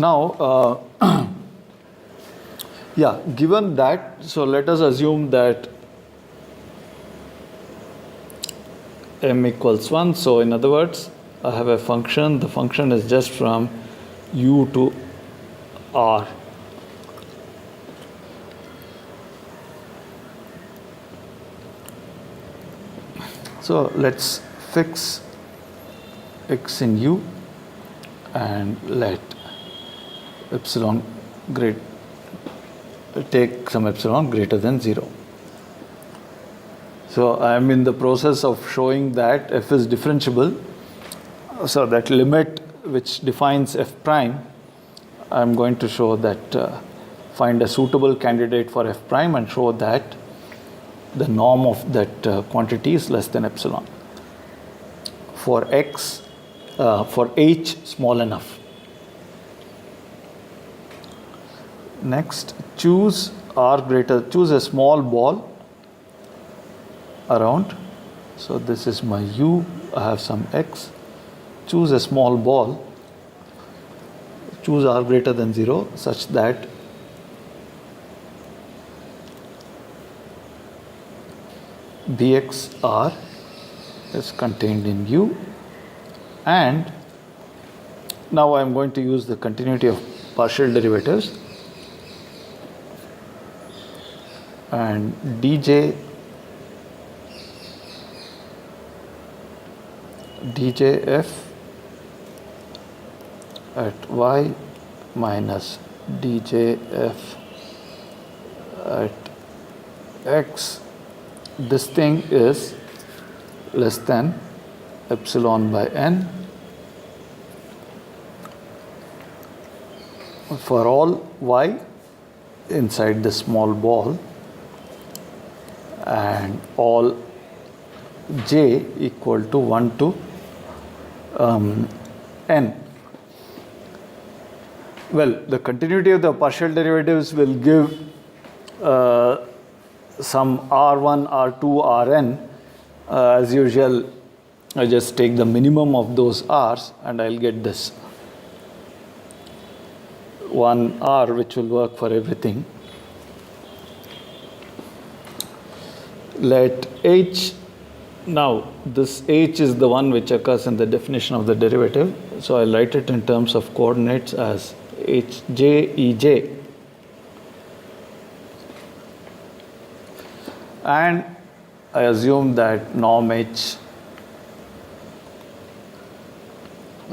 Now, yeah, given that, so let us assume that m equals 1. So in other words, I have a function. The function is just from u to r. So let's fix x in u and let epsilon take some epsilon greater than 0. So I am in the process of showing that f is differentiable. So that limit which defines f prime, I am going to show that find a suitable candidate for f prime and show that the norm of that quantity is less than epsilon for x, for h small enough. Next, choose a small ball around. So this is my u, I have some x. Choose a small ball, choose r greater than 0 such that bxr is contained in u, and now I am going to use the continuity of partial derivatives, and djf at y minus djf at x, this thing is less than epsilon by n for all y inside the small ball and all j equal to 1 to n. Well, the continuity of the partial derivatives will give some r1, r2, rn. As usual, I just take the minimum of those r's and I'll get this 1 r which will work for everything. Let h, now this h is the one which occurs in the definition of the derivative. So I'll write it in terms of coordinates as hj ej. And I assume that norm h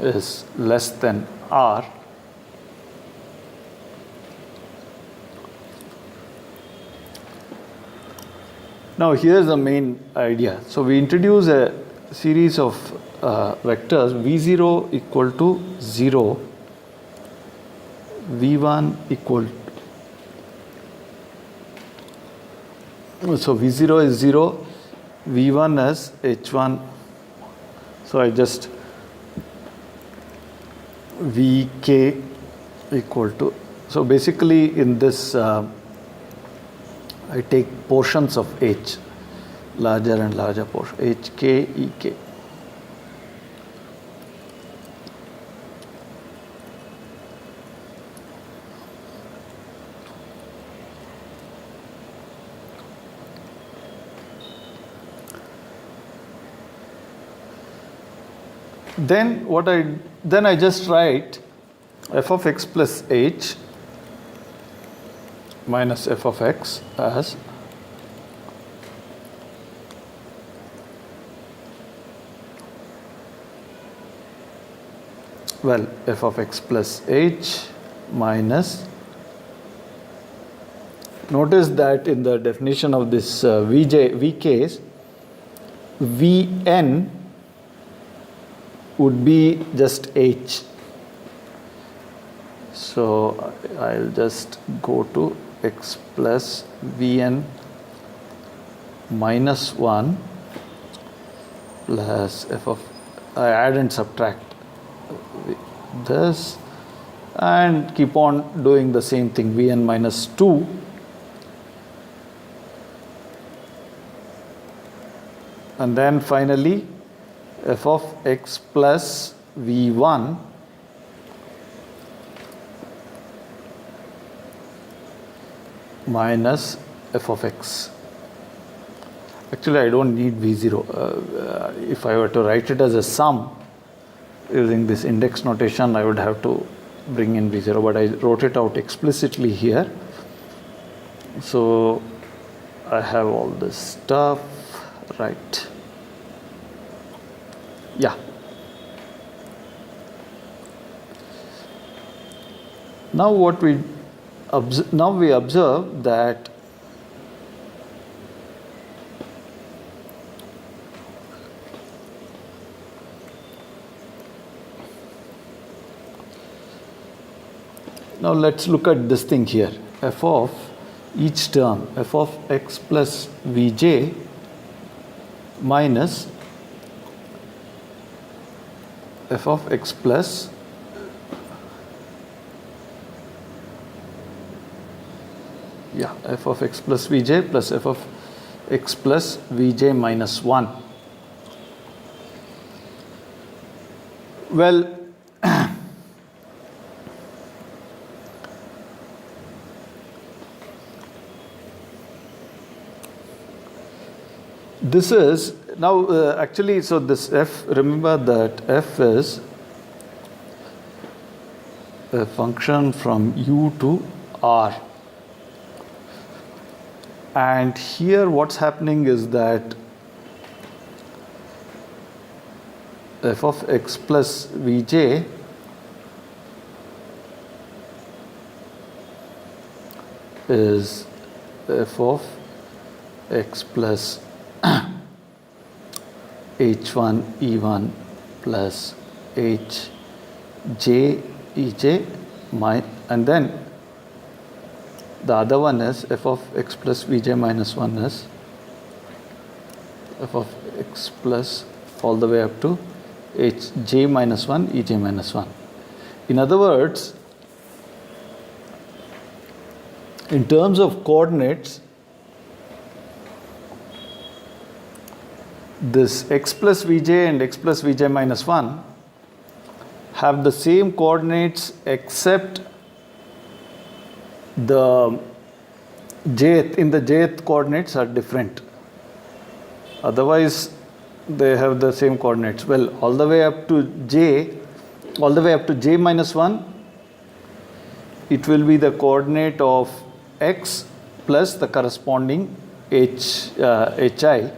is less than r. Now here's the main idea. So we introduce a series of vectors v0 equal to 0, v1 equal to, so v0 is 0, v1 is h1. So I just vk equal to, so basically in this I take portions of h, larger and larger portion, hk, ek. Then I just write f of x plus h minus f of x as f of x plus h minus, notice that in the definition of this vk's, vn would be just h. So I'll just go to x plus vn minus 1 plus f of, I add and subtract this and keep on doing the same thing, vn minus 2 and then finally f of x plus v1 minus f of x. Actually, I don't need v0. If I were to write it as a sum using this index notation, I would have to bring in v0, but I wrote it out explicitly here. So I have all this stuff, right? Yeah. Now what we observe that now let's look at this thing here. F of each term, f of x plus vj minus f of x plus f of x plus vj plus f of x plus vj minus 1. Well, this is now actually, so this f, remember that f is a function from u to r. And here what's happening is that f of x plus vj is f of x plus h1 e1 plus h j ej and then the other one is f of x plus vj minus 1 is f of x plus all the way up to hj minus 1 ej minus 1. In other words, in terms of coordinates, this x plus vj and x plus vj minus 1 have the same coordinates except the jth, in the jth coordinates are different. Otherwise, they have the same coordinates. Well, all the way up to j minus 1, it will be the coordinate of x plus the corresponding hi.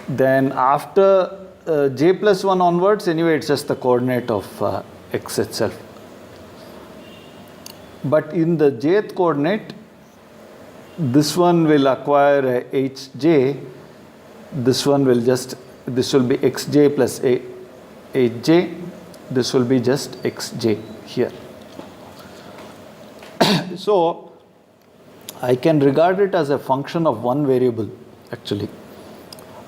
Then after j plus 1 onwards, anyway, it's just the coordinate of x itself. But in the jth coordinate, this one will acquire a hj, this one will just, this will be xj plus hj, this will be just xj here. So I can regard it as a function of one variable actually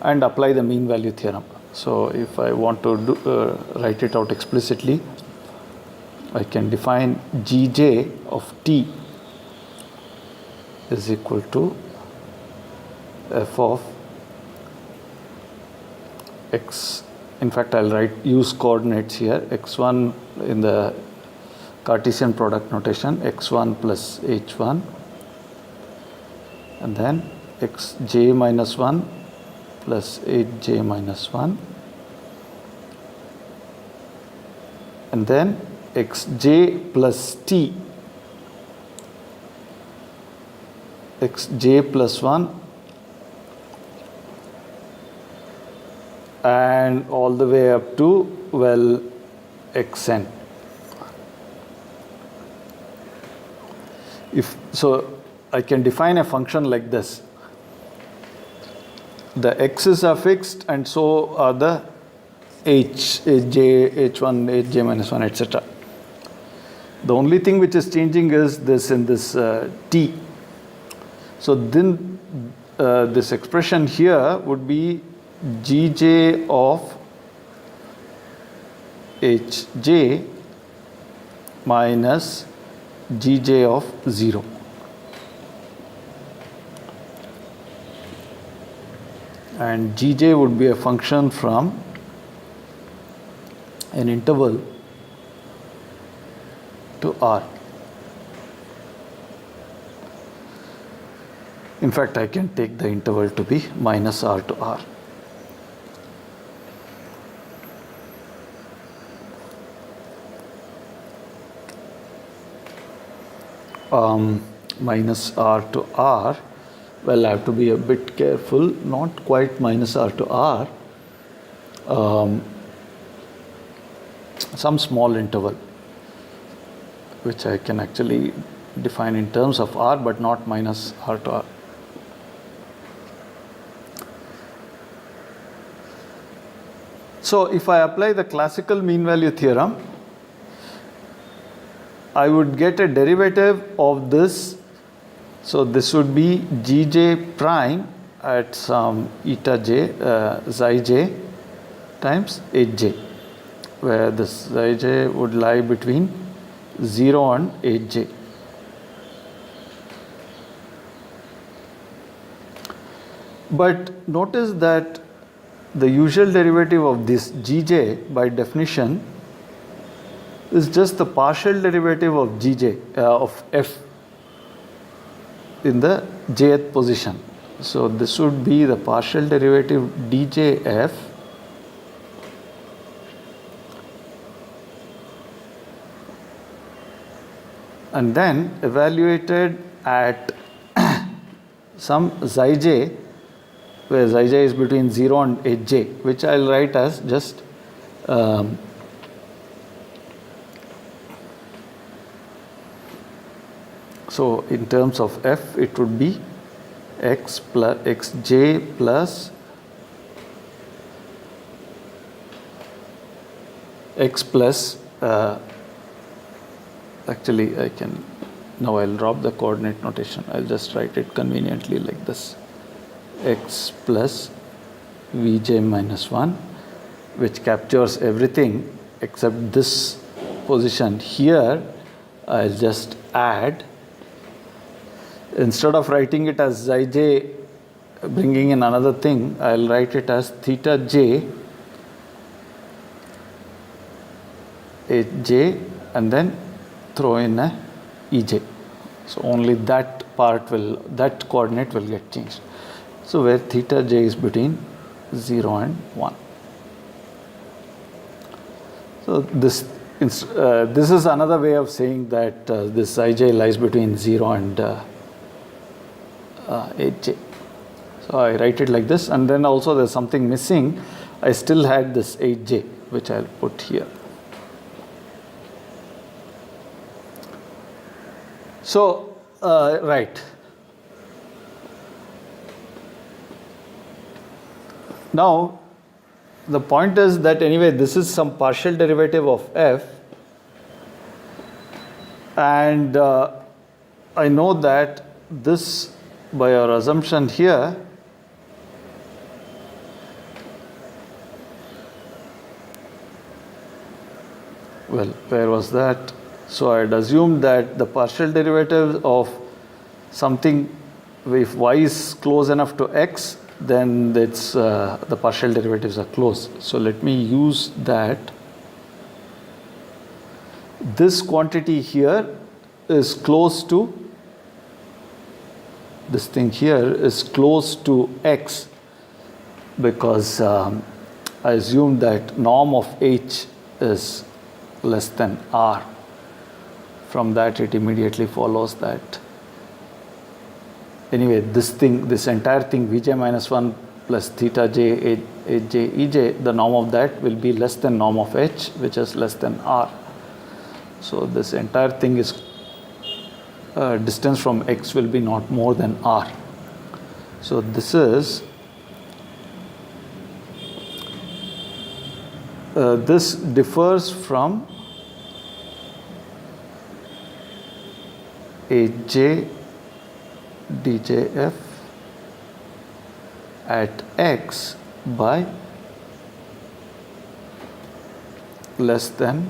and apply the mean value theorem. So if I want to write it out explicitly, I can define gj of t is equal to f of x. In fact, I'll use coordinates here, x1 in the Cartesian product notation, x1 plus h1, and then xj minus 1 plus 8j minus 1, and then xj plus t, xj plus 1, and all the way up to, well, xn. If so, I can define a function like this. The x's are fixed and so are the hj, h1, hj minus 1, etc. The only thing which is changing is this in this t. So then this expression here would be gj of hj minus gj of 0. And gj would be a function from an interval to r. In fact, I can take the interval to be minus r to r. Minus r to r, well, I have to be a bit careful, not quite minus r to r, some small interval which I can actually define in terms of r but not minus r to r. So if I apply the classical mean value theorem, I would get a derivative of this. So this would be gj prime at some eta j, xi j times hj, where this xi j would lie between 0 and hj. But notice that the usual derivative of this gj by definition is just the partial derivative of gj of f in the jth position. So this would be the partial derivative djf and then evaluated at some xi j, where xi j is between 0 and hj, which I'll write as just so in terms of f, it would be x plus xj plus x plus actually I can now I'll drop the coordinate notation. I'll just write it conveniently like this: x plus vj minus 1, which captures everything except this position here. I'll just add, instead of writing it as xi j bringing in another thing, I'll write it as theta j hj and then throw in a ej. So only that that coordinate will get changed. So where theta j is between 0 and 1. So this is another way of saying that this ij lies between 0 and hj. So I write it like this, and then also there's something missing. I still had this hj, which I'll put here. So right. Now the point is that anyway this is some partial derivative of f, and I know that this, by our assumption here, well, where was that? So I had assumed that the partial derivative of something, if y is close enough to x, then it's the partial derivatives are close. So let me use that. This quantity here is close to, this thing here is close to x, because I assume that norm of h is less than r. From that it immediately follows that anyway this entire thing vj minus 1 plus theta j hj ej, the norm of that will be less than norm of h, which is less than r. So this entire thing is distance from x will be not more than r. So this is this differs from hj djf at x by less than,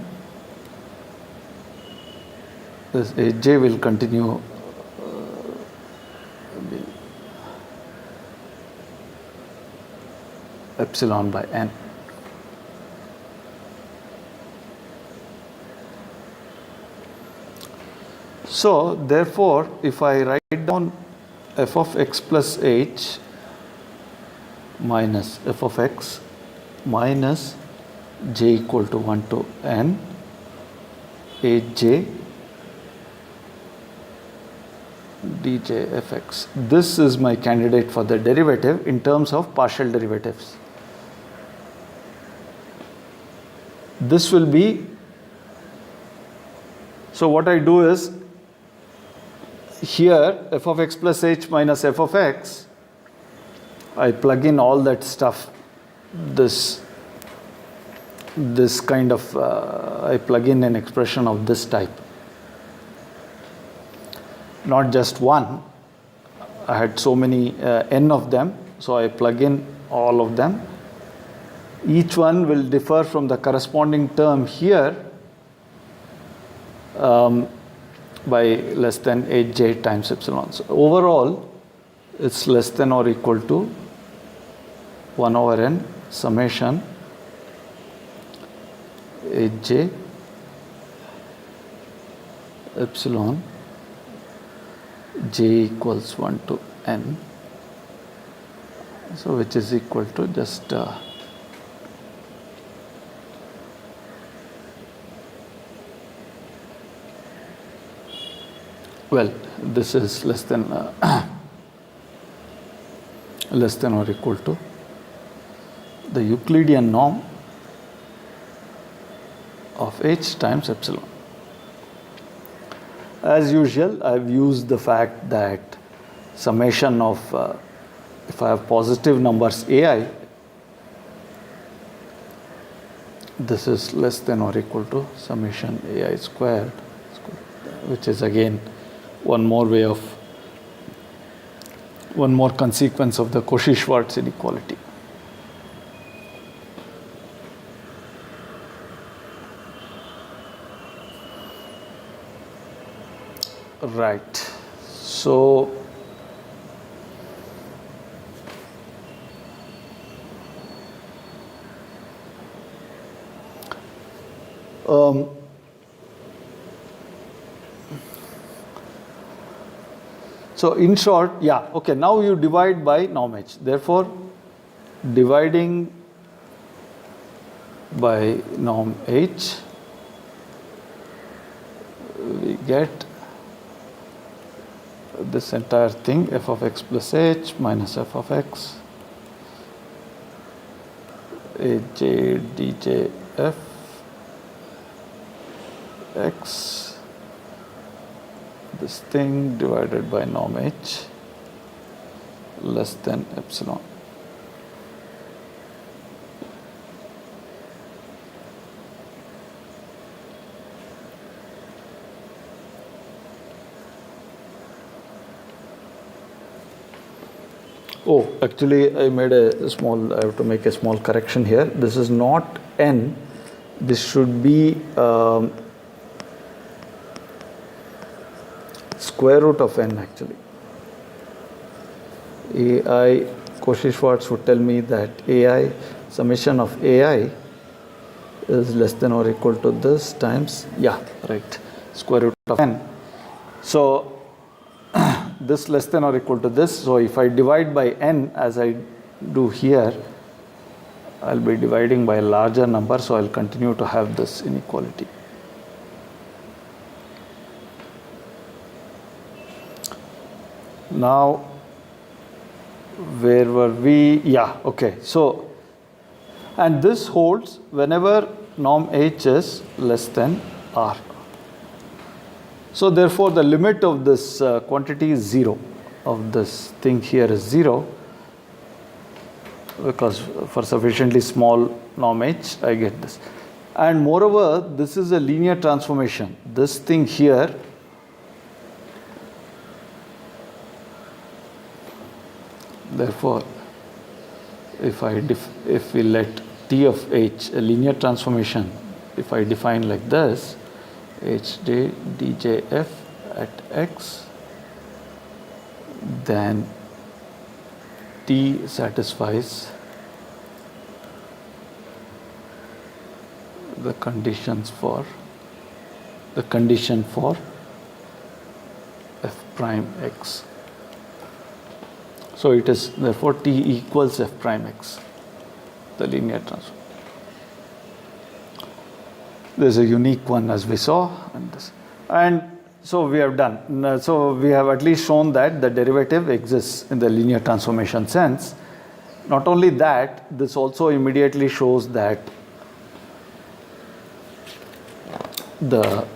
this hj will continue epsilon by n. So therefore, if I write down f of x plus h minus f of x minus j equal to 1 to n hj dj fx. This is my candidate for the derivative in terms of partial derivatives. This will be, so what I do is, here f of x plus h minus f of x, I plug in all that stuff, this kind of, I plug in an expression of this type. Not just one, I had so many n of them, so I plug in all of them. Each one will differ from the corresponding term here by less than hj times epsilon. So overall, it's less than or equal to 1 over n summation hj epsilon j equals 1 to n, so which is equal to just well, this is less than less than or equal to the Euclidean norm of h times epsilon. As usual, I've used the fact that summation of, if I have positive numbers ai, this is less than or equal to summation ai squared, which is again one more consequence of the Cauchy-Schwarz inequality. Right. So so in short, yeah, okay, now you divide by norm h. Therefore, dividing by norm h, we get this entire thing, f of x plus h minus f of x aj dj f x, this thing divided by norm h less than epsilon. Oh, actually I made a small, I have to make a small correction here. This is not n, this should be square root of n actually. ai, Cauchy-Schwarz would tell me that ai, summation of ai is less than or equal to this times, yeah, right, square root of n. So this less than or equal to this, so if I divide by n as I do here, I'll be dividing by a larger number, so I'll continue to have this inequality. Now, where were we? Yeah, okay. So, and this holds whenever norm h is less than r. So, therefore, the limit of this quantity is 0, of this thing here is 0, because for sufficiently small norm h, I get this. And moreover, this is a linear transformation. This thing here, therefore, if we let t of h a linear transformation, if I define like this, hj djf at x, then t satisfies the condition for f prime x. So it is therefore T equals f prime x, the linear transform. There's a unique one as we saw, and so we have done. So we have at least shown that the derivative exists in the linear transformation sense. Not only that, this also immediately shows that the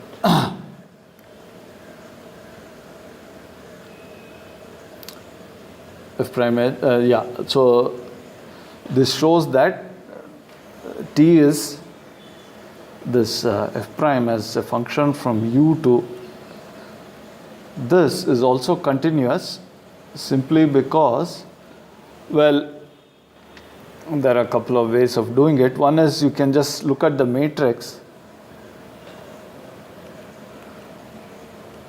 f prime, so this shows that T is this f prime as a function from u to this is also continuous, simply because, well, there are a couple of ways of doing it. One is you can just look at the matrix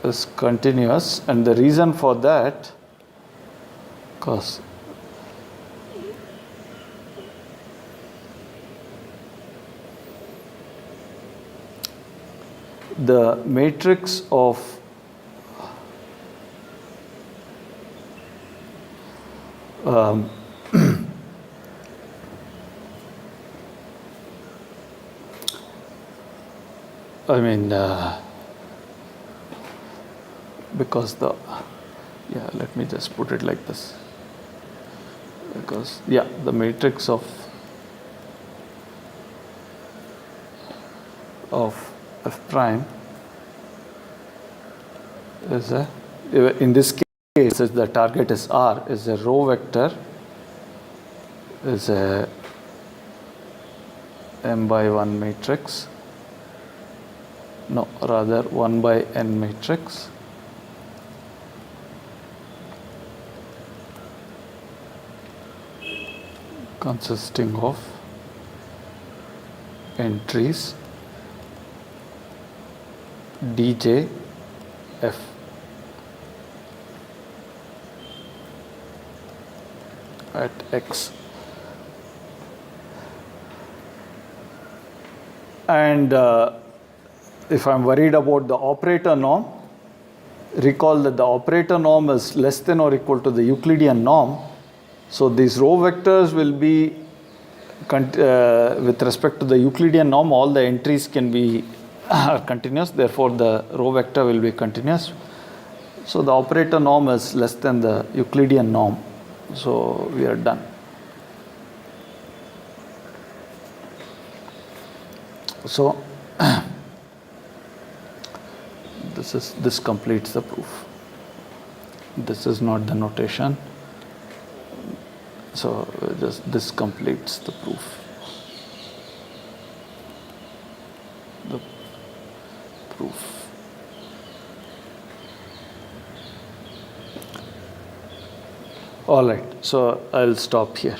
is continuous, and the reason for that, because the matrix of because let me just put it like this, because the matrix of f prime is in this case, if the target is R, is a row vector, is a m by 1 matrix, no, rather 1 by n matrix, consisting of entries dj f. At x. And if I'm worried about the operator norm, recall that the operator norm is less than or equal to the Euclidean norm. So these row vectors will be, with respect to the Euclidean norm, all the entries can be continuous, therefore the row vector will be continuous. So the operator norm is less than the Euclidean norm. So we are done. So this completes the proof. This is not the notation. So just this completes the proof. The proof. All right, so I'll stop here.